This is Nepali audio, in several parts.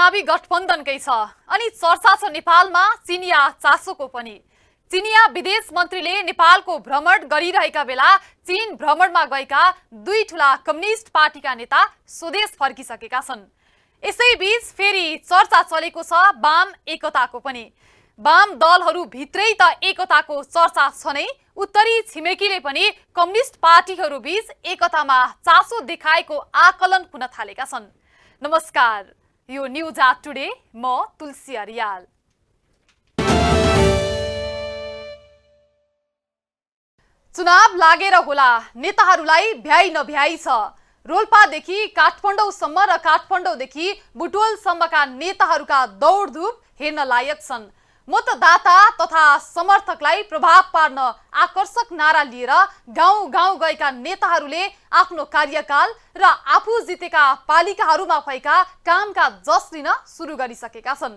चुनावी गठबन्धनकै छ अनि चर्चा छ नेपालमा चिनिया चासोको पनि। चिनिया विदेश मन्त्रीले नेपालको भ्रमण गरिरहेका बेला चीन भ्रमणमा गएका दुई ठूला कम्युनिस्ट पार्टीका नेता स्वदेश फर्किसकेका छन्। यसैबीच फेरि चर्चा चलेको छ वाम एकताको पनि। वाम दलहरू भित्रै त एकताको चर्चा छ नै, उत्तरी छिमेकीले पनि कम्युनिस्ट पार्टीहरू बीच एकतामा चासो देखाएको आकलन हुन थालेका छन्। नमस्कार, यो न्यूज आट टुडे, म तुलसी अरियाल। चुनाव लागेर होला, नेताहरूलाई भ्याइ नभ्याइ छ। रोल्पादेखि काठमाडौँसम्म र काठमाडौँदेखि बुटवलसम्मका नेताहरूका दौडधुप हेर्न लायक छन्। मतदाता तथा समर्थकलाई प्रभाव पार्न आकर्षक नारा लिएर गाउँ गाउँ गएका नेताहरूले आफ्नो कार्यकाल र आफू जितेका पालिकाहरूमा भएका कामका जस लिन सुरु गरिसकेका छन्।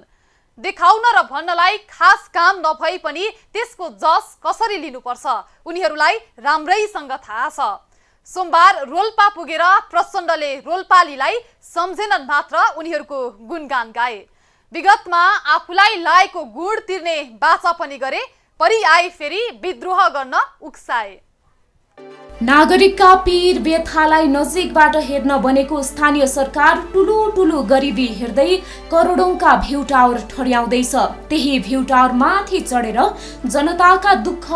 देखाउन र भन्नलाई खास काम नभए पनि त्यसको जस कसरी लिनुपर्छ उनीहरूलाई राम्रैसँग थाहा छ। सोमबार रोल्पा पुगेर प्रचण्डले रोल्पालीलाई सम्झेनन् मात्र उनीहरूको गुणगान गाए। विगतमा आफूलाई लागेको गुण तिर्ने बाचा पनि गरे, परि आए फेरि विद्रोह गर्न उक्साए। नागरिकका पीर व्यथालाई नजिकबाट हेर्न बनेको स्थानीय सरकार ठुलो ठुलो गरिबी हेर्दै करोडौंका भ्यू टावर ठड्याउँदैछ। त्यही भ्यू टावर माथि चढेर जनताका दुःख,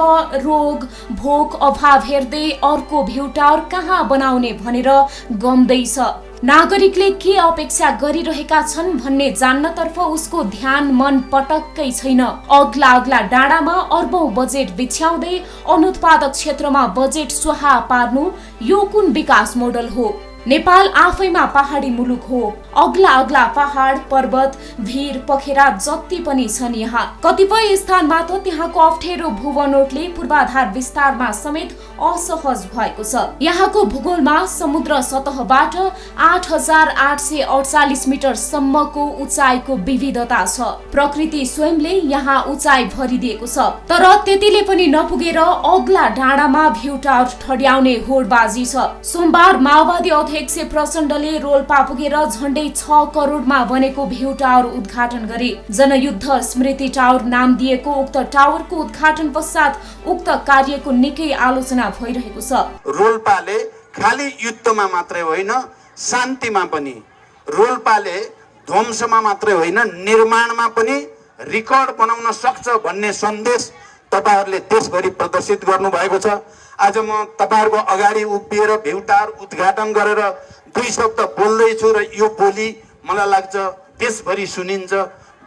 रोग, भोक, अभाव हेर्दै अर्को भ्यू टावर कहाँ बनाउने भनेर गम्दैछ। नागरिकले के अपेक्षा गरिरहेका छन् भन्ने जान्नतर्फ उसको ध्यान मन पटक्कै छैन। अग्ला अग्ला डाँडामा अर्बौं बजेट बिछ्याउँदै अनुत्पादक क्षेत्रमा बजेट स्वाहा पार्नु यो कुन विकास मोडल हो? नेपाल आफैमा पहाडी मुलुक हो। अग्ला अग्ला पहाड, पर्वत, भिर, पखेरा जति पनि छन्। यहाँ कतिपय स्थानमा त त्यहाँको अप्ठ्यारो भूबनोटले पूर्वाधार विस्तारमा समेत असहज भएको छ। यहाँको भूगोलमा समुद्र सतहबाट 8848 मिटर सम्मको उचाइको विविधता छ। प्रकृति स्वयंले यहाँ उचाइ भरिदिएको छ। तर त्यतिले पनि नपुगेर अग्ला डाँडामा भ्यू टावर ठड्याउने होडबाजी छ। सोमबार माओवादी अध्यक्ष प्रचण्डले रोल्पा पुगेर झण्डै 6 करोडमा बनेको भ्यू टावर उद्घाटन गरे। जनयुद्ध स्मृति टावर नाम दिएको उक्त टावरको उद्घाटन पश्चात उक्त कार्यको निकै आलोचना भइरहेको छ। रोल्पाले खाली युद्धमा मात्रै होइन, शान्तिमा पनि, रोल्पाले ध्वंसमा मात्रै होइन, निर्माणमा पनि रेकर्ड बनाउन सक्छ भन्ने सन्देश तपाईहरुले देशभरि प्रदर्शित गर्नु भएको छ। आज म तपाईहरुको अगाडि उभिएर भ्यू टावर उद्घाटन गरेर दुई शब्द बोल्दै छु र यो बोली मलाई लाग्छ देशभरि सुनिन्छ,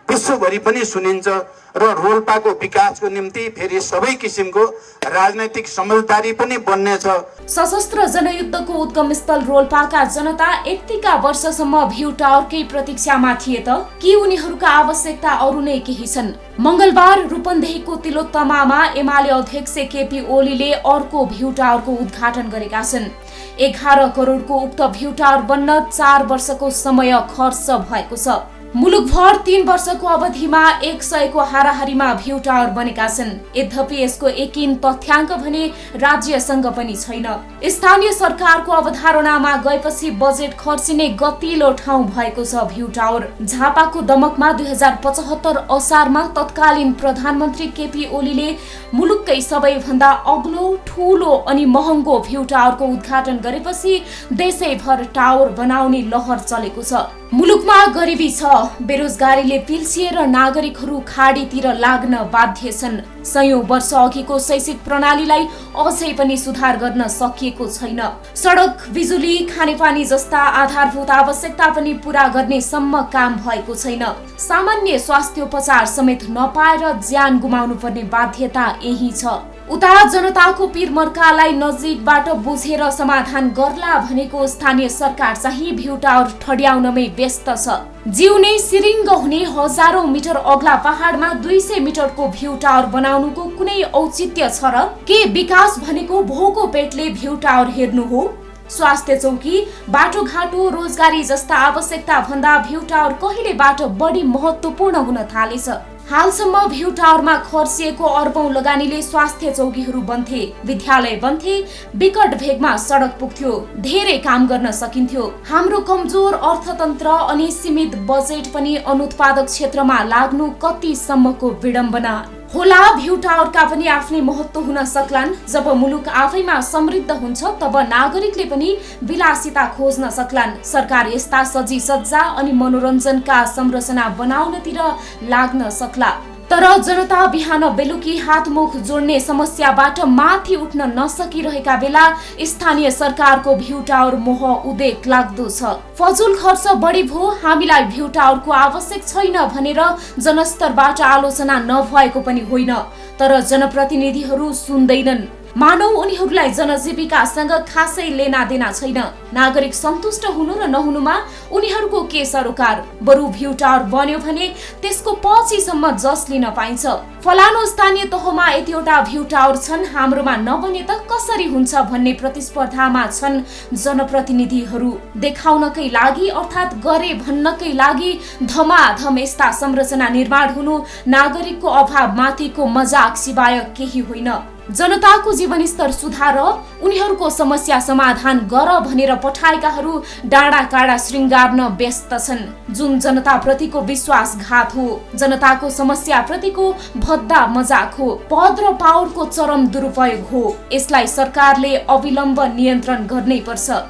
विश्वभरि पनि सुनिन्छ र रोल्पाको विकासको निम्ति फेरि सबै किसिमको राजनैतिक समझदारी पनि बन्नेछ। सशस्त्र जनयुद्धको उद्गम स्थल रोल्पाका जनता यतिका वर्षसम्म भ्यू टावरकै प्रतीक्षामा थिए त कि उनीहरूका आवश्यकता अरु नै केही छन्? मंगलबार रूपन्देहीको तिलोत्तमामा एमाले अध्यक्ष केपी ओलीले अर्को भ्यू टावरको उद्घाटन गरेका छन्। 11 करोडको उक्त भ्यू टावर बन्न 4 वर्षको समय खर्च भएको छ। मुलुकभर 3 वर्षको अवधिमा 100 को हाराहारीमा भ्यू टावर बनेका छन्। यद्यपि यसको एकिन तथ्याङ्क भने राज्यसँग पनि छैन। स्थानीय सरकारको अवधारणामा गएपछि बजेट खर्चिने गतिलो ठाउँ भएको छ भ्यू टावर। झापाको दमकमा 2075 असारमा तत्कालीन प्रधानमन्त्री केपी ओलीले मुलुककै सबैभन्दा अग्लो, ठूलो अनि महँगो भ्यू टावरको उद्घाटन गरेपछि देशैभर टावर बनाउने लहर चलेको छ। मुलुकमा गरिबी छ, बेरोजगारीले पिल्सिएर नागरिकहरू खाडीतिर लाग्न बाध्य छन्। सयौं वर्ष अघिको शैक्षिक प्रणालीलाई अझै पनि सुधार गर्न सकिएको छैन। सडक, बिजुली, खानेपानी जस्ता आधारभूत आवश्यकता पनि पूरा गर्ने सम्म काम भएको छैन। सामान्य स्वास्थ्योपचार समेत नपाएर ज्यान गुमाउनु पर्ने बाध्यता यही छ। उता जनताको पीरमर्कालाई नजिकबाट बुझेर समाधान गर्ला भनेको स्थानीय सरकार चाहिँ भ्यू टावर ठड्याउनमै व्यस्त छ। जिउनै सिरिङ्ग हुने हजारौं मिटर अग्ला पहाडमा 200 मिटरको भ्यू टावर बनाउनुको कुनै औचित्य छ र? के विकास भनेको भोको पेटले भ्यू टावर हेर्नु हो? स्वास्थ्य चौकी, बाटोघाटो, रोजगारी जस्ता आवश्यकता भन्दा भ्यू टावर कहिलेबाट बढी महत्त्वपूर्ण हुन थालेछ? हालसम्म भ्यू टावरमा खर्चिएको अर्बौं लगानीले स्वास्थ्य चौकीहरू बन्थे, विद्यालय बन्थे, विकट भेगमा सडक पुग्थ्यो, धेरै काम गर्न सकिन्थ्यो। हाम्रो कमजोर अर्थतन्त्र अनि सीमित बजेट पनि अनुत्पादक क्षेत्रमा लाग्नु कतिसम्मको विडम्बना होला। भ्यू टावरका पनि आफ्नै महत्त्व हुन सक्लान्। जब मुलुक आफैमा समृद्ध हुन्छ तब नागरिकले पनि विलासिता खोज्न सक्लान्। सरकार यस्ता सजी सज्जा अनि मनोरञ्जनका संरचना बनाउनतिर लाग्न सक्ला। तर जनता बिहान बेलुकी हातमुख जोड्ने समस्याबाट माथि उठ्न नसकिरहेका बेला स्थानीय सरकारको भ्यू टावर मोह उदेक लाग्दो छ। फजुल खर्च बढी भो, हामीलाई भ्यू टावरको आवश्यक छैन भनेर जनस्तरबाट आलोचना नभएको पनि होइन, तर जनप्रतिनिधिहरू सुन्दैनन्। मानौ उनीहरूलाई जनजीविकासँग खासै लेना देना छैन। नागरिक सन्तुष्ट हुनु र नहुनुमा उनीहरूको के सरोकार। बरु भ्यू टावर बन्यो भने त्यसको पछिसम्म जस लिन पाइन्छ। फलानु स्थानीय तहमा यतिवटा भ्यू टावर छन्, हाम्रोमा नबने त कसरी हुन्छ भन्ने प्रतिस्पर्धामा छन् जनप्रतिनिधिहरू। देखाउनकै लागि अर्थात् गरे भन्नकै लागि धमाधम यस्ता संरचना निर्माण हुनु नागरिकको अभाव माथिको मजाक सिवाय केही होइन। जनताको जीवनस्तर सुधार, उनीहरूको समस्या समाधान गर भनेर पठाएकाहरू डाँडा काँडा श्रृङ्गार्न व्यस्त छन्, जुन जनताप्रतिको विश्वासघात हो, जनताको समस्या प्रतिको भद्दा मजाक हो, पद र पावरको चरम दुरुपयोग हो। यसलाई सरकारले अविलम्ब नियन्त्रण गर्नै पर्छ।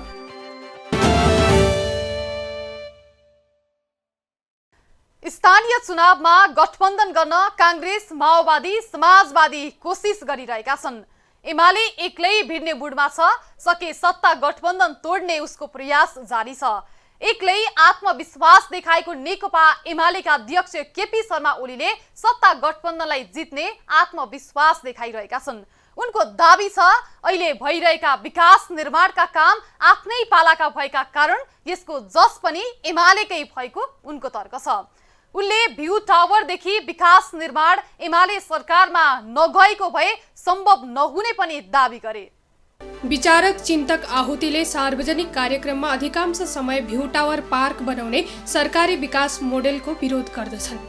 स्थानीय चुनावमा गठबन्धन गर्न कांग्रेस, माओवादी, समाजवादी कोसिस गरिरहेका छन्। एमाले एक्लै भिड्ने बुडमा छ। सके सत्ता गठबन्धन तोड्ने उसको प्रयास जारी छ। एक्लै आत्मविश्वास देखाएको नेकपा एमालेका अध्यक्ष केपी शर्मा ओलीले सत्ता गठबन्धनलाई जित्ने आत्मविश्वास देखाइरहेका छन्। उनको दाबी छ अहिले भइरहेका विकास निर्माणका काम आफ्नै पालाका भएका कारण यसको जस पनि एमालेकै भएको उनको तर्क छ। उनले भ्यू टावरदेखि विकास निर्माण एमाले सरकारमा नगएको भए सम्भव नहुने पनि दाबी गरे। विचारक चिन्तक आहुतिले सार्वजनिक कार्यक्रममा अधिकांश समय भ्यू टावर पार्क बनाउने सरकारी विकास मोडेलको विरोध गर्दछन्।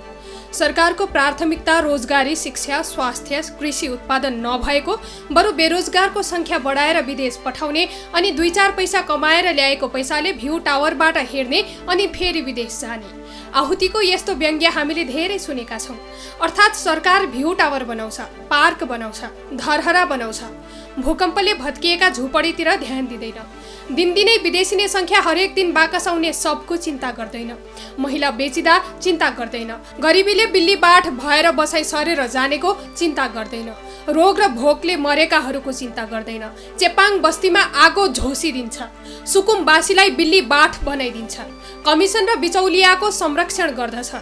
सरकारको प्राथमिकता रोजगारी, शिक्षा, स्वास्थ्य, कृषि उत्पादन नभएको, बरु बेरोजगारको संख्या बढाएर विदेश पठाउने अनि 2-4 पैसा कमाएर ल्याएको पैसाले भ्यू टावरबाट हेर्ने अनि फेरि विदेश जाने। आहुतिको यस्तो व्यङ्ग्य हामीले धेरै सुनेका छौँ। अर्थात् सरकार भ्यू टावर बनाउँछ, पार्क बनाउँछ, धरहरा बनाउँछ, भूकम्पले भत्किएका झुपडीतिर ध्यान दिँदैन। दिनदिनै विदेशिने संख्या हरेक दिन बाकस आउने सबको चिन्ता गर्दैन। महिला बेचिँदा चिन्ता गर्दैन। गरिबीले बिल्ली बाठ भएर बसाइ सरेर जानेको चिन्ता गर्दैन। रोग र भोकले मरेकाहरूको चिन्ता गर्दैन। चेपाङ बस्तीमा आगो झोसिदिन्छ। सुकुमवासीलाई बिल्ली बाठ बनाइदिन्छ। कमिसन र बिचौलियाको संरक्षण गर्दछ।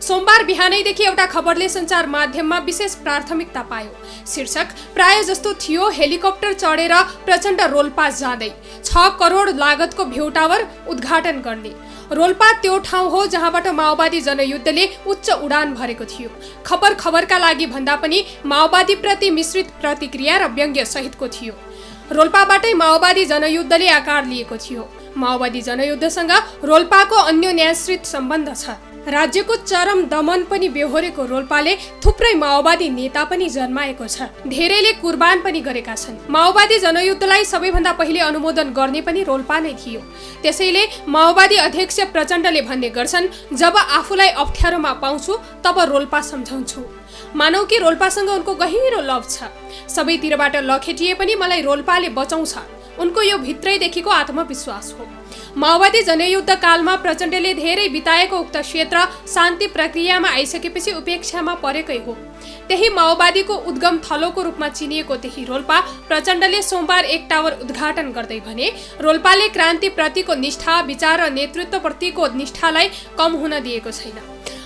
सोमबार बिहानैदेखि एउटा खबरले सञ्चार माध्यममा विशेष प्राथमिकता पायो। शीर्षक प्राय जस्तो थियो हेलिकप्टर चढेर प्रचण्ड रोल्पा जाँदै 6 करोड लागतको भ्यू टावर उद्घाटन गर्ने। रोल्पा त्यो ठाउँ हो जहाँबाट माओवादी जनयुद्धले उच्च उडान भरेको थियो। खबरका लागि भन्दा पनि माओवादी प्रति मिश्रित प्रतिक्रिया र व्यङ्ग्य सहितको थियो। रोल्पाबाटै माओवादी जनयुद्धले आकार लिएको थियो। माओवादी जनयुद्धसँग रोल्पाको अन्योन्याश्रित सम्बन्ध छ। राज्यको चरम दमन पनि बेहोरेको रोल्पाले थुप्रै माओवादी नेता पनि जन्माएको छ। धेरैले कुर्बान पनि गरेका छन्। माओवादी जनयुद्धलाई सबैभन्दा पहिले अनुमोदन गर्ने पनि रोल्पा नै थियो। त्यसैले माओवादी अध्यक्ष प्रचण्डले भन्ने गर्छन्, जब आफूलाई अप्ठ्यारोमा पाउँछु तब रोल्पा सम्झाउँछु। मानौ कि रोल्पासँग उनको गहिरो लभ छ। सबैतिरबाट लखेटिए पनि मलाई रोल्पाले बचाउँछ। उनको यो भित्रैदेखिको आत्मविश्वास हो। माओवादी जनयुद्ध कालमा प्रचण्डले धेरै बिताएको उक्त क्षेत्र शान्ति प्रक्रियामा आइसकेपछि उपेक्षामा परेकै हो। त्यही माओवादीको उद्गम थलोको रूपमा चिनिएको त्यही रोल्पा प्रचण्डले सोमबार एक टावर उद्घाटन गर्दै भने रोल्पाले क्रान्ति प्रतिको निष्ठा, विचार र नेतृत्व प्रतिको निष्ठालाई कम हुन दिएको छैन।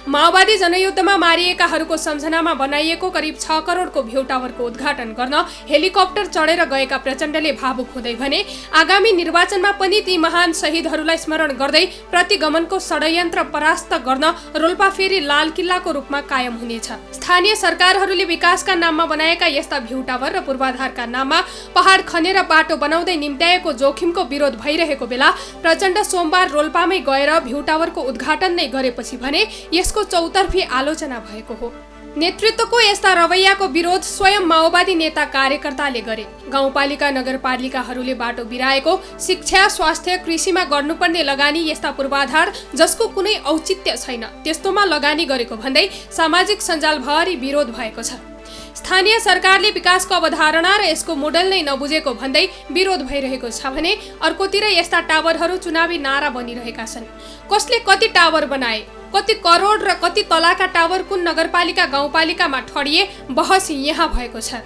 माओवादी जनयुद्धमा मारिएकाहरूको सम्झनामा बनाइएको करिब 6 करोडको भ्यू टावरको उद्घाटन गर्न हेलिकप्टर चढेर गएका प्रचण्डले भावुक हुँदै भने आगामी निर्वाचनमा पनि ती महान शहीदहरूलाई स्मरण गर्दै प्रतिगमनको षड्यन्त्र परास्त गर्न रोल्पा फेरि लाल किल्लाको रूपमा कायम हुनेछ। स्थानीय सरकारहरूले विकासका नाममा बनाएका यस्ता भ्यू टावर र पूर्वाधारका नाममा पहाड खनेर बाटो बनाउँदै निम्त्याएको जोखिमको विरोध भइरहेको बेला प्रचण्ड सोमबार रोल्पामै गएर भ्यू टावरको उद्घाटन नै गरेपछि भने यसको चौतर्फी आलोचना भएको हो। नेतृत्वको यस्ता रवैयाको विरोध स्वयं माओवादी नेता कार्यकर्ताले गरे। गाउँपालिका नगरपालिकाहरूले बाटो बिराएको, शिक्षा, स्वास्थ्य, कृषिमा गर्नुपर्ने लगानी यस्ता पूर्वाधार जसको कुनै औचित्य छैन त्यस्तोमा लगानी गरेको भन्दै सामाजिक सञ्जालभरि विरोध भएको छ। स्थानीय सरकारले विकासको अवधारणा र यसको मोडल नै नबुझेको भन्दै विरोध भइरहेको छ भने अर्कोतिर यस्ता टावरहरू चुनावी नारा बनिरहेका छन्। कसले कति टावर बनाए, कति करोड र कति तलाका टावर कुन नगरपालिका गाउँपालिकामा ठडिए, बहस यहाँ भएको छ।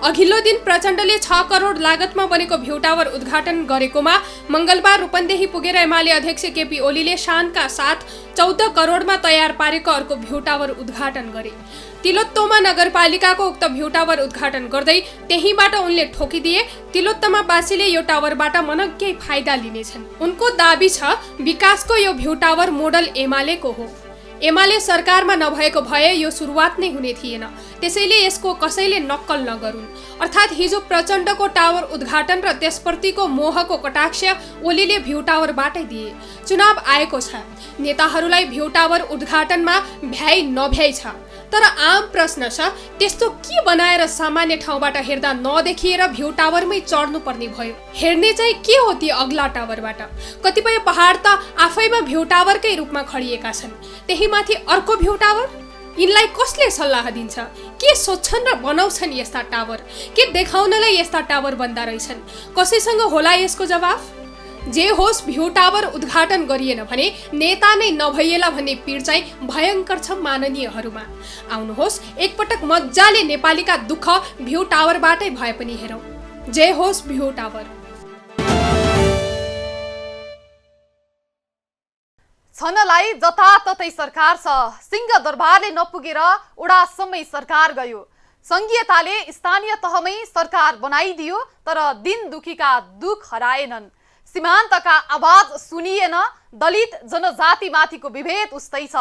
अघिल्लो दिन प्रचण्डले 6 करोड लागतमा बनेको भ्यू टावर उद्घाटन गरेकोमा मंगलबार रूपन्देही पुगेर एमाले अध्यक्ष केपी ओलीले शानका साथ 14 करोडमा तयार पारेको अर्को भ्यू टावर उद्घाटन गरे। तिलोत्तमा नगरपालिकाको उक्त भ्यू टावर उद्घाटन गर्दै त्यहीबाट उनले ठोकिदिए तिलोत्तमा वासीले यो टावरबाट मनग्गै फाइदा लिनेछन्। उनको दाबी छ विकासको यो भ्यू टावर मोडल एमालेको हो। एमाले सरकारमा नभएको भए यो सुरुवात नै हुने थिएन, त्यसैले यसको कसैले नक्कल नगरून्। अर्थात् हिजो प्रचण्डको टावर उद्घाटन र त्यसप्रतिको मोहको कटाक्ष ओलीले भ्यू टावरबाटै दिए। चुनाव आएको छ, नेताहरूलाई भ्यू टावर उद्घाटनमा भ्याइ नभ्याइ छ, तर आम प्रश्न छ त्यस्तो के बनाएर सामान्य ठाउँबाट हेर्दा नदेखिएर भ्यू टावरमै चढ्नु पर्ने भयो? हेर्ने चाहिँ के हो ती अग्ला टावरबाट? कतिपय पहाड त आफैमा भ्यू टावरकै रूपमा खडिएका छन्, त्यही माथि अर्को भ्यू टावर? यिनलाई कसले सल्लाह दिन्छ? के सोच्छन् र बनाउँछन् यस्ता टावर? के देखाउनलाई यस्ता टावर बन्दा रहेछन्? कसैसँग होला यसको जवाफ? जे होस् भ्यू टावर उद्घाटन गरिएन भने नेता नै नभइएला भन्ने पीड चाहिँ भयङ्कर छ माननीयहरूमा। आउनुहोस् एकपटक मजाले नेपालीका दुःख भ्यू टावरबाटै भए पनि हेरौँ। जे होस् भ्यू टावर। छनलाई जताततै सरकार छ, सिंहदरबारले नपुगेर ओडासम्मै सरकार गयो। संघीयताले स्थानीय तहमै सरकार बनाइदियो, तर दिन दुखीका दुख हराएनन्। सीमान्तका आवाज सुनिएन। दलित जनजातिमाथिको विभेद उस्तै छ।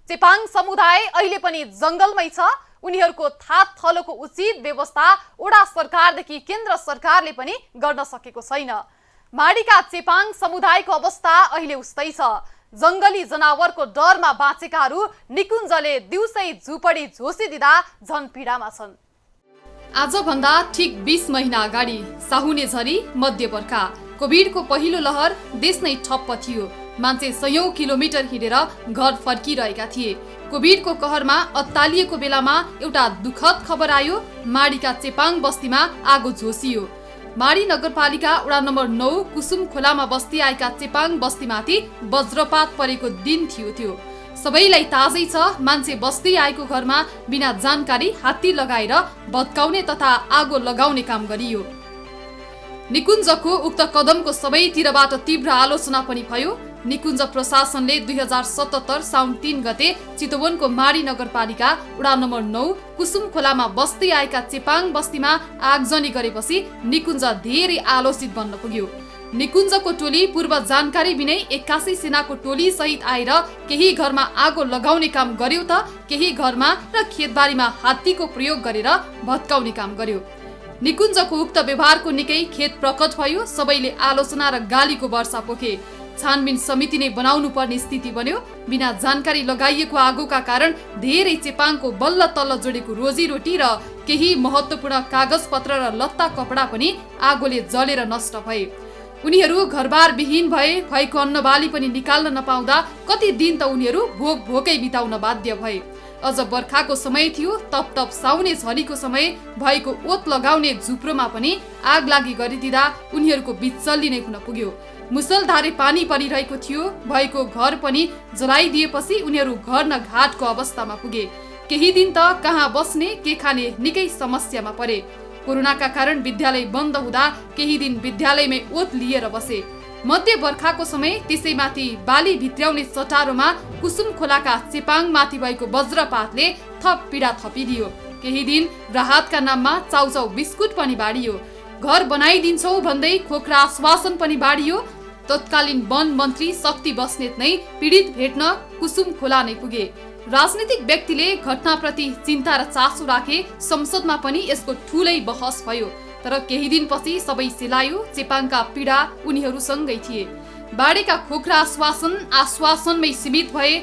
चेपाङ समुदाय अहिले पनि जंगलमै छ। उनीहरूको थात थलोको उचित व्यवस्था ओडा सरकारदेखि केन्द्र सरकारले पनि गर्न सकेको छैन। माडीका चेपाङ समुदायको अवस्था अहिले उस्तै छ। जंगली जनावरको डरमा बाँचेकाहरू निकुञ्जले दिउँसै झुपडी झोसिदिँदा झन पीडामा छन्। आजभन्दा ठिक 20 महिना अगाडि साहुने झरी, मध्य बर्खा, कोभिडको पहिलो लहर देश नै ठप्प थियो। मान्छे 100 किलोमिटर हिँडेर घर फर्किरहेका थिए। कोभिडको कहरमा अत्तालिएको बेलामा एउटा दुखद खबर आयो। माडीका चेपाङ बस्तीमा आगो झोसियो। माडी नगरपालिका वडा नम्बर 9 कुसुम खोलामा बस्ती आएका चेपाङ बस्तीमाथि वज्रपात परेको दिन थियो त्यो। सबैलाई ताजै छ। मान्छे बस्दै आएको घरमा बिना जानकारी हात्ती लगाएर भत्काउने तथा आगो लगाउने काम गरियो। निकुञ्जको उक्त कदमको सबैतिरबाट तीव्र आलोचना पनि भयो। निकुञ्ज प्रशासनले 2077 साउन 3 गते चितवनको माडी नगरपालिका वडा नम्बर 9 कुसुम खोलामा बस्दै आएका चेपाङ बस्तीमा आगजनी गरेपछि निकुञ्ज धेरै आलोचित बन्न पुग्यो। निकुञ्जको टोली पूर्व जानकारी बिनै 81 सेनाको टोली सहित आएर केही घरमा आगो लगाउने काम गर्यो त केही घरमा र खेतबारीमा हात्तीको प्रयोग गरेर भत्काउने काम गर्यो। निकुञ्जको उक्त व्यवहारको निकै खेद प्रकट भयो। सबैले आलोचना र गालीको वर्षा पोखे। छानबिन समिति नै बनाउनु पर्ने स्थिति बन्यो। बिना जानकारी लगाइएको आगोका कारण धेरै चेपाङको बल्ल तल्ल जोडेको रोजीरोटी र केही महत्त्वपूर्ण कागजपत्र र लत्ता कपडा पनि आगोले जलेर नष्ट भए। उनीहरू घरबार विहीन भएको अन्नबाली पनि निकाल्न नपाउँदा कति दिन त उनीहरू भोकै बिताउन बाध्य भए। अझ बर्खाको समय थियो। तप साउने झरीको समय भएको ओत लगाउने झुप्रोमा पनि आग लागि गरिदिँदा उनीहरूको बिचल्ली नै हुन पुग्यो। मुसलधारे पानी परिरहेको थियो। भएको घर पनि जलाइदिएपछि उनीहरू घर न घाटको अवस्थामा पुगे। केही दिन त कहाँ बस्ने के खाने निकै समस्यामा परे। कोरोनाका कारण विद्यालय बन्द हुँदा केही दिन विद्यालयमै ओत लिएर बसे। मध्य बर्खाको समय त्यसैमाथि बाली भित्र्याउने चटारोमा कुसुम खोलाका चेपाङ माथि भएको वज्रपातले थप पीडा थपिदियो। केही दिन राहतका नाममा चाउचाउ बिस्कुट पनि बाँडियो। घर बनाइदिन्छौ भन्दै खोक्रा आश्वासन पनि बाँडियो। तत्कालीन वन मन्त्री शक्ति बस्नेत नै पीडित भेट्न कुसुम खोला नै पुगे। राजनीतिक व्यक्तिले घटनाप्रति चिन्ता र चासो राखे। संसदमा पनि यसको ठूलै बहस भयो। तर केही दिनपछि सबै सिलायो। चेपाङका पीडा उनीहरूसँगै थिए। बाढीका खोक्रा आश्वासनमै सीमित भए।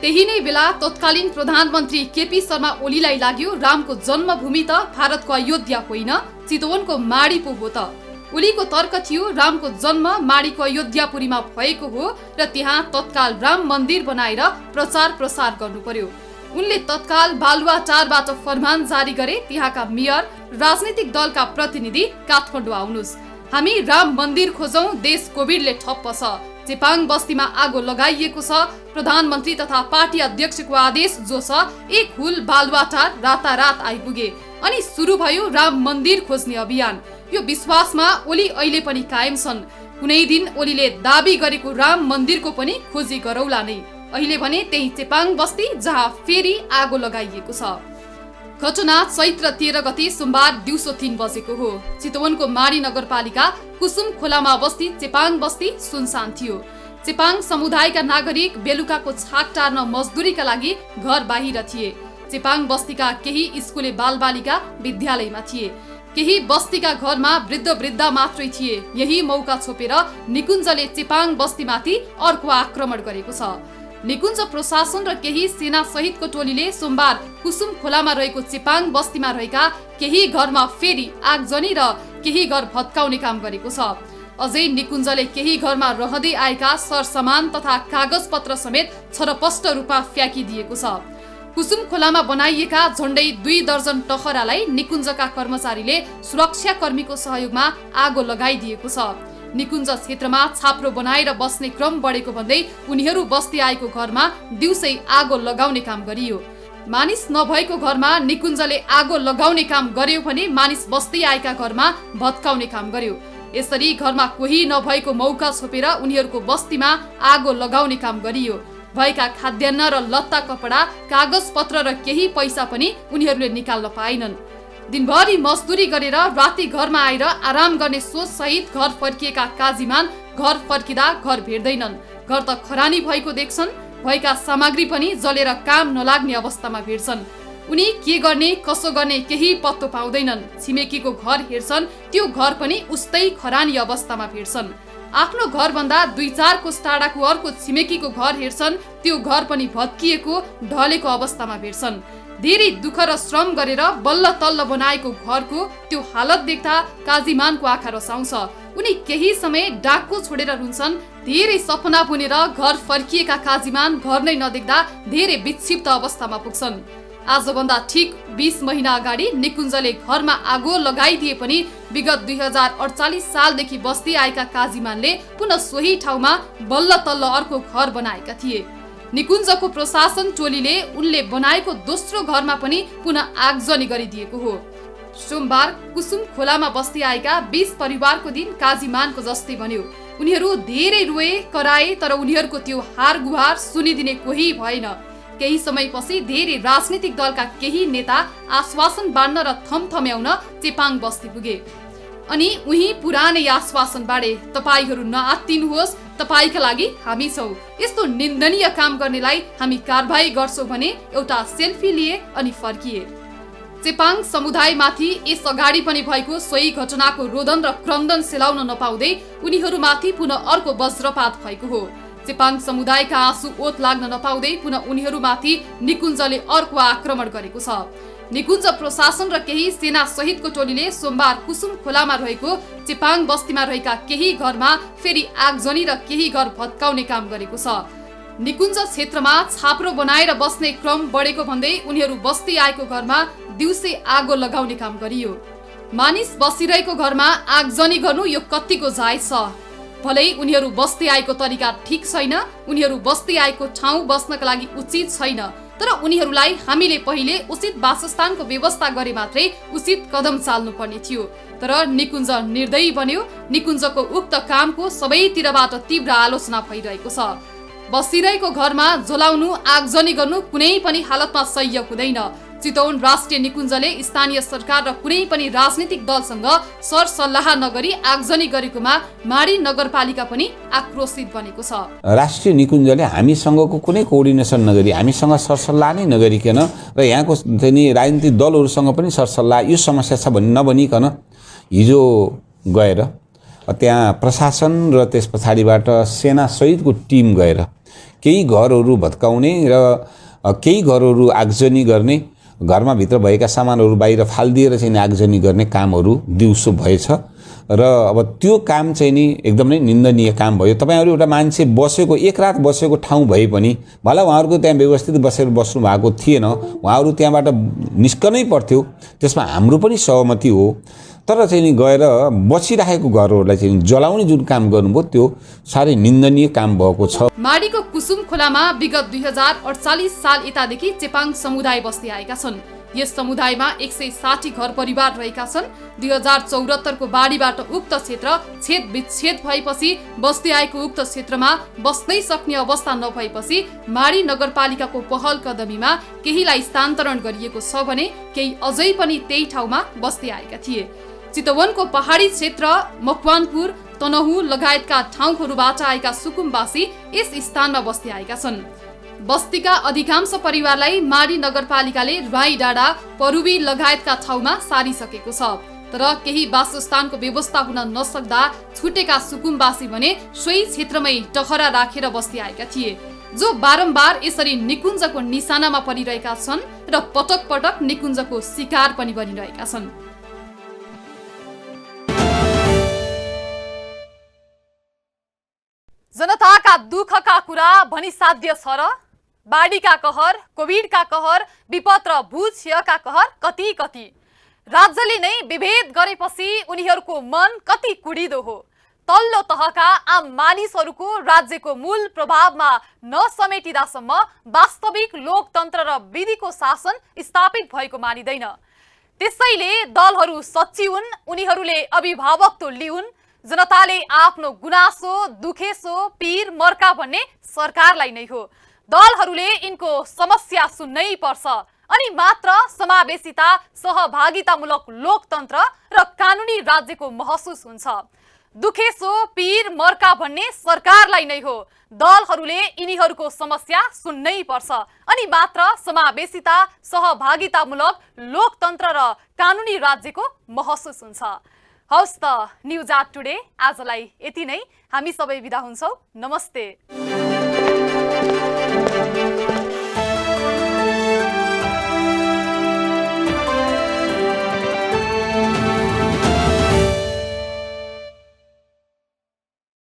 त्यही नै बेला तत्कालीन प्रधानमन्त्री केपी शर्मा ओलीलाई लाग्यो रामको जन्मभूमि त भारतको अयोध्या होइन, चितवनको माडी पो हो त। ओलीको तर्क थियो रामको जन्म माडीको अयोध्यापुरीमा भएको हो र त्यहाँ तत्काल राम मन्दिर बनाएर प्रचार प्रसार गर्नु पर्यो। उनले तत्काल बालुवाटारबाट फरमान जारी गरे, त्यहाँका मेयर, राजनीतिक दलका प्रतिनिधि काठमाडौँ आउनुस्, हामी राम मन्दिर खोजौं, देश कोभिडले ठप्प छ, चेपाङ बस्तीमा आगो लगाइएको छ। प्रधानमन्त्री तथा पार्टी अध्यक्षको आदेश जो छ, एक हुल बालुवाटार रातारात आइपुगे अनि सुरु भयो राम मन्दिर खोज्ने अभियान। यो विश्वासमा ओली अहिले पनि कायम छन्। कुनै दिन ओलीले दाबी गरेको राम मन्दिरको पनि खोजी गरौला नै। अहिले भने त्यही चेपाङ बस्ती जहाँ फेरि आगो लगाइएको छ। घटना चैत्र 13 गते सोमबार दिउँसो 3 बजेको हो। चितवनको माडी नगरपालिका कुसुम खोलामा अवस्थित चेपाङ बस्ती सुनसान थियो। चेपाङ समुदायका नागरिक बेलुकाको छाक टार्न मजदुरीका लागि घर बाहिर थिए। चेपाङ बस्तीका केही स्कुले बालबालिका विद्यालयमा थिए। केही बस्तीका घरमा वृद्ध वृद्धा मात्रै थिए। यही मौका छोपेर निकुञ्जले चेपाङ बस्तीमाथि अर्को आक्रमण गरेको छ। निकुञ्ज प्रशासन र केही सेना सहितको टोलीले सोमबार कुसुम खोलामा रहेको चेपाङ बस्तीमा रहेका केही घरमा फेरि आगजनी र केही घर भत्काउने काम गरेको छ। अझै निकुञ्जले केही घरमा रहँदै आएका सरसामान तथा कागजपत्र समेत छरपष्ट रूपमा फ्याँकिदिएको छ। कुसुम खोलामा बनाइएका झण्डै 2 दर्जन टखरालाई निकुञ्जका कर्मचारीले सुरक्षाकर्मीको सहयोगमा आगो लगाइदिएको छ। निकुञ्ज क्षेत्रमा छाप्रो बनाएर बस्ने क्रम बढेको भन्दै उनीहरू बस्ती आएको घरमा दिउँसै आगो लगाउने काम गरियो। मानिस नभएको घरमा निकुञ्जले आगो लगाउने काम गर्यो भने मानिस बस्दै आएका घरमा भत्काउने काम गर्यो। यसरी घरमा कोही नभएको मौका छोपेर उनीहरूको बस्तीमा आगो लगाउने काम गरियो। भएका खाद्यान्न र लत्ता कपडा, कागज पत्र र केही पैसा पनि उनीहरूले निकाल्न पाएनन्। दिनभरि मजदुरी गरेर राति घरमा आएर आराम गर्ने सोच सहित घर फर्किएका काजीमान घर फर्किँदा घर भेट्दैनन्। घर त खरानी भएको देख्छन्, भएका सामग्री पनि जलेर काम नलाग्ने अवस्थामा भेट्छन्। उनी के गर्ने कसो गर्ने केही पत्तो पाउँदैनन्। छिमेकीको घर हेर्छन्, त्यो घर पनि उस्तै खरानी अवस्थामा भेट्छन्। आफ्नो घरभन्दा 2-4 कोस टाढाको अर्को छिमेकीको घर हेर्छन्, त्यो घर पनि भत्किएको ढलेको अवस्थामा भेट्छन्। धेरै दुःख र श्रम गरेर बल्ल तल्ल बनाएको घरको त्यो हालत देख्दा काजीमानको आँखा रसाउँछ। उनी केही समय डाको छोडेर रुन्छन्। धेरै सपना बुनेर घर फर्किएका काजीमान घर नै नदेख्दा धेरै विक्षिप्त अवस्थामा पुग्छन्। आजभन्दा ठिक 20 महिना अगाडि निकुञ्जले घरमा आगो लगाइदिए पनि विगत 2048 सालदेखि बस्दै आएका काजीमानले पुनः सोही ठाउँमा बल्ल तल्ल अर्को घर बनाएका थिए। निकुञ्जको प्रशासन टोलीले उनले बनाएको दोस्रो घरमा पनि पुनः आगजनी गरिदिएको हो। सोमबार कुसुम खोलामा बस्दै आएका 20 परिवारको दिन काजीमानको जस्तै बन्यो। उनीहरू धेरै रोए कराए, तर उनीहरूको त्यो हार गुहार सुनिदिने कोही भएन। केही समयपछि धेरै राजनीतिक दलका केही नेता आश्वासन बाँड्न र थमथम्याउन चेपाङ बस्ती पुगे अनि उही पुरानै आश्वासन बाँडे, तपाईहरू नआत्तिनुहोस्, तपाईका लागि हामी छौं, यस्तो निन्दनीय काम गर्नेलाई हामी कारबाही गर्छौं भने एउटा सेल्फी लिए अनि फर्किए। चेपाङ समुदायमाथि यस अगाडि पनि भएको सोही घटनाको रोदन र क्रन्दन सेलाउन नपाउँदै उनीहरूमाथि पुनः अर्को वज्रपात भएको हो। चेपाङ समुदायका आँसु ओत लाग्न नपाउँदै पुनः उनीहरूमाथि निकुञ्जले अर्को आक्रमण गरेको छ। निकुञ्ज प्रशासन र केही सेना सहितको टोलीले सोमबार कुसुम खोलामा रहेको चेपाङ बस्तीमा रहेका केही घरमा फेरि आगजनी र केही घर भत्काउने काम गरेको छ। निकुञ्ज क्षेत्रमा छाप्रो बनाएर बस्ने क्रम बढेको भन्दै उनीहरू बस्दै आएको घरमा दिउँसै आगो लगाउने काम गरियो। मानिस बसिरहेको घरमा आगजनी गर्नु यो कतिको जायज छ? भलै उनीहरू बस्दै आएको तरिका ठिक छैन, उनीहरू बस्दै आएको ठाउँ बस्नका लागि उचित छैन, तर उनीहरूलाई हामीले पहिले उचित वासस्थानको व्यवस्था गरे मात्रै उचित कदम चाल्नु पर्ने थियो। तर निकुञ्ज निर्दयी बन्यो। निकुञ्जको उक्त कामको सबैतिरबाट तीव्र आलोचना भइरहेको छ। बसिरहेको घरमा जलाउनु, आगजनी गर्नु कुनै पनि हालतमा सह्य हुँदैन। चितवन राष्ट्रिय निकुञ्जले स्थानीय सरकार र कुनै पनि राजनीतिक दलसँग सरसल्लाह नगरी आगजनी गरेकोमा माडी नगरपालिका पनि आक्रोशित बनेको छ। राष्ट्रिय निकुञ्जले हामीसँगको कुनै कोअर्डिनेसन नगरी, हामीसँग सरसल्लाह नै नगरिकन र यहाँको राजनीतिक दलहरूसँग पनि सरसल्लाह यो समस्या छ भन्ने नभनिकन हिजो गएर त्यहाँ प्रशासन र त्यस पछाडिबाट सेना सहितको टिम गएर केही घरहरू भत्काउने र केही घरहरू आगजनी गर्ने, घरमा भित्र भएका सामानहरू बाहिर फालिदिएर चाहिँ आगजनी गर्ने कामहरू दिउँसो भएछ र अब त्यो काम चाहिँ नि एकदमै निन्दनीय काम भयो। तपाईहरु एउटा मान्छे बसेको एक रात बसेको ठाउँ भए पनि भला उहाँहरुको त्यहाँ व्यवस्थित बसेर बस्नु भएको थिएन, उहाँहरु त्यहाँबाट निस्कनै पर्थ्यो, त्यसमा हाम्रो पनि सहमति हो। तर चाहिँ नि गएर बसिरहेको घरहरूलाई चाहिँ जलाउने जुन काम गर्नुभयो त्यो साह्रै निन्दनीय काम भएको छ। माडीको कुसुम खोलामा विगत 2048 साल यतादेखि चेपाङ समुदाय बस्दै आएका छन्। यस समुदायमा 160 घर परिवार रहेका छन्। 2074 को बाढीबाट उक्त क्षेत्र छेद विच्छेद भएपछि बस्दै आएको उक्त क्षेत्रमा बस्नै सक्ने अवस्था नभएपछि माडी नगरपालिकाको पहल कदमीमा केहीलाई स्थानान्तरण गरिएको छ भने केही अझै पनि त्यही ठाउँमा बस्दै आएका थिए। चितवनको पहाडी क्षेत्र, मकवानपुर, तनहु लगायतका ठाउँहरूबाट आएका सुकुम्बासी यस स्थानमा बस्दै आएका छन्। बस्तीका अधिकांश परिवारलाई माडी नगरपालिकाले राई डाँडा, परुवी लगायतका ठाउँमा सारिसकेको छ। तर केही वासस्थानको व्यवस्था हुन नसक्दा छुटेका सुकुम्बासी भने सोही क्षेत्रमै टहरा राखेर बस्दै आएका थिए, जो बारम्बार यसरी निकुञ्जको निशानामा परिरहेका छन् र पटक पटक निकुञ्जको शिकार पनि बनिरहेका छन्। जनताका दुःखका कुरा भनिसाध्य छ र? बाढीका कहर, कोभिडका कहर, विपद र भूक्षयका कहर कति कति। राज्यले नै विभेद गरेपछि उनीहरूको मन कति कुडिदो हो। तल्लो तहका आम मानिसहरूको राज्यको मूल प्रभावमा नसमेटिदासम्म वास्तविक लोकतन्त्र र विधिको शासन स्थापित भएको मानिदैन। त्यसैले दलहरू सच्ची हुन्, उनीहरूले अभिभावकत्व लिउन्। जनताले आफ्नो गुनासो, दुखेसो, पीर, मर्का भन्ने सरकारलाई नै हो। दलहरूले यिनको समस्या सुन्नै पर्छ, अनि मात्र समावेशिता, सहभागितामूलक लोकतन्त्र र कानुनी राज्यको महसुस हुन्छ। दुखेसो, पीर, मर्का भन्ने सरकारलाई नै हो। दलहरूले यिनीहरूको समस्या सुन्नै पर्छ, अनि मात्र समावेशिता, सहभागितामूलक लोकतन्त्र र कानुनी राज्यको महसुस हुन्छ। हवस् त, न्युज आट टुडे आजलाई यति नै। हामी सबै बिदा हुन्छौँ। नमस्ते।